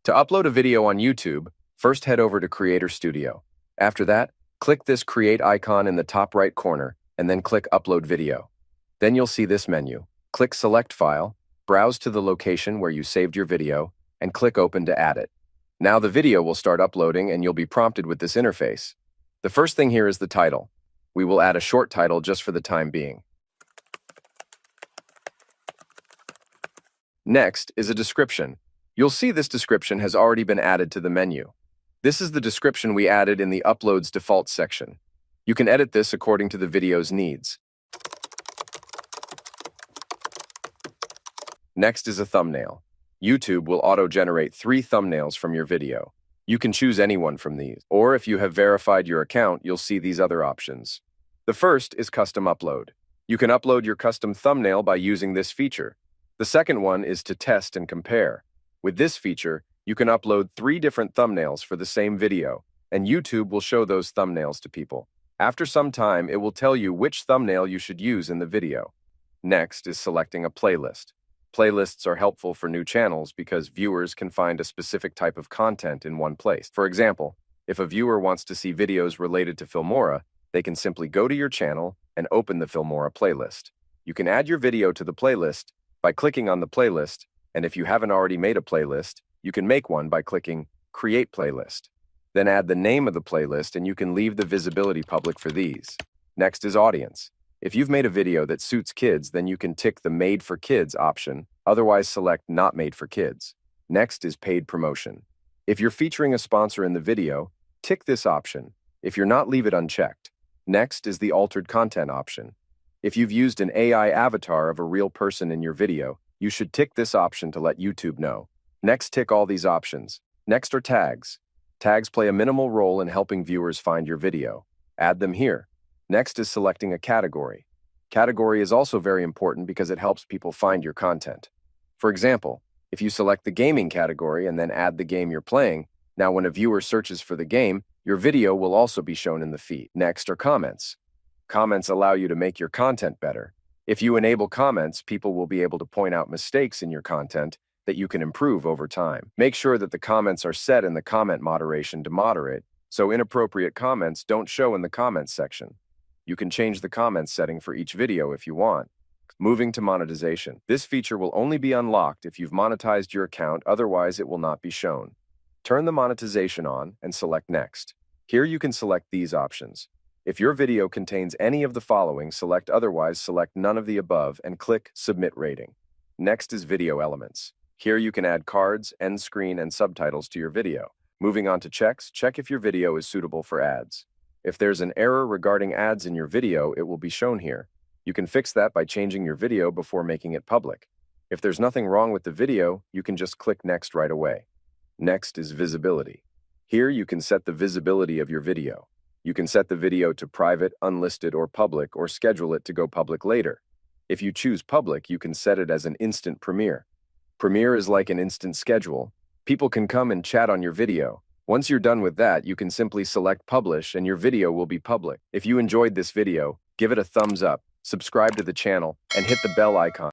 To upload a video on YouTube, first head over to Creator Studio. After that, click this Create icon in the top right corner, and then click Upload Video. Then you'll see this menu. Click Select File, browse to the location where you saved your video, and click Open to add it. Now the video will start uploading and you'll be prompted with this interface. The first thing here is the title. We will add a short title just for the time being. Next is a description. You'll see this description has already been added to the menu. This is the description we added in the Uploads default section. You can edit this according to the video's needs. Next is a thumbnail. YouTube will auto-generate 3 thumbnails from your video. You can choose any one from these, or if you have verified your account, you'll see these other options. The first is Custom Upload. You can upload your custom thumbnail by using this feature. The second one is to test and compare. With this feature, you can upload 3 different thumbnails for the same video, and YouTube will show those thumbnails to people. After some time, it will tell you which thumbnail you should use in the video. Next is selecting a playlist. Playlists are helpful for new channels because viewers can find a specific type of content in one place. For example, if a viewer wants to see videos related to Filmora, they can simply go to your channel and open the Filmora playlist. You can add your video to the playlist by clicking on the playlist, and if you haven't already made a playlist, you can make one by clicking Create Playlist. Then add the name of the playlist and you can leave the visibility public for these. Next is Audience. If you've made a video that suits kids, then you can tick the Made for Kids option, otherwise select Not Made for Kids. Next is Paid Promotion. If you're featuring a sponsor in the video, tick this option. If you're not, leave it unchecked. Next is the Altered Content option. If you've used an AI avatar of a real person in your video, you should tick this option to let YouTube know. Next, tick all these options. Next are tags. Tags play a minimal role in helping viewers find your video. Add them here. Next is selecting a category. Category is also very important because it helps people find your content. For example, if you select the gaming category and then add the game you're playing, now when a viewer searches for the game, your video will also be shown in the feed. Next are comments. Comments allow you to make your content better. If you enable comments, people will be able to point out mistakes in your content that you can improve over time. Make sure that the comments are set in the comment moderation to moderate, so inappropriate comments don't show in the comments section. You can change the comments setting for each video if you want. Moving to monetization. This feature will only be unlocked if you've monetized your account, otherwise it will not be shown. Turn the monetization on and select Next. Here you can select these options. If your video contains any of the following, select Otherwise, select none of the above, and click Submit Rating. Next is Video Elements. Here you can add cards, end screen, and subtitles to your video. Moving on to checks, check if your video is suitable for ads. If there's an error regarding ads in your video, it will be shown here. You can fix that by changing your video before making it public. If there's nothing wrong with the video, you can just click Next right away. Next is Visibility. Here you can set the visibility of your video. You can set the video to private, unlisted, or public, or schedule it to go public later. If you choose public, you can set it as an instant premiere. Premiere is like an instant schedule. People can come and chat on your video. Once you're done with that, you can simply select Publish and your video will be public. If you enjoyed this video, give it a thumbs up, subscribe to the channel, and hit the bell icon.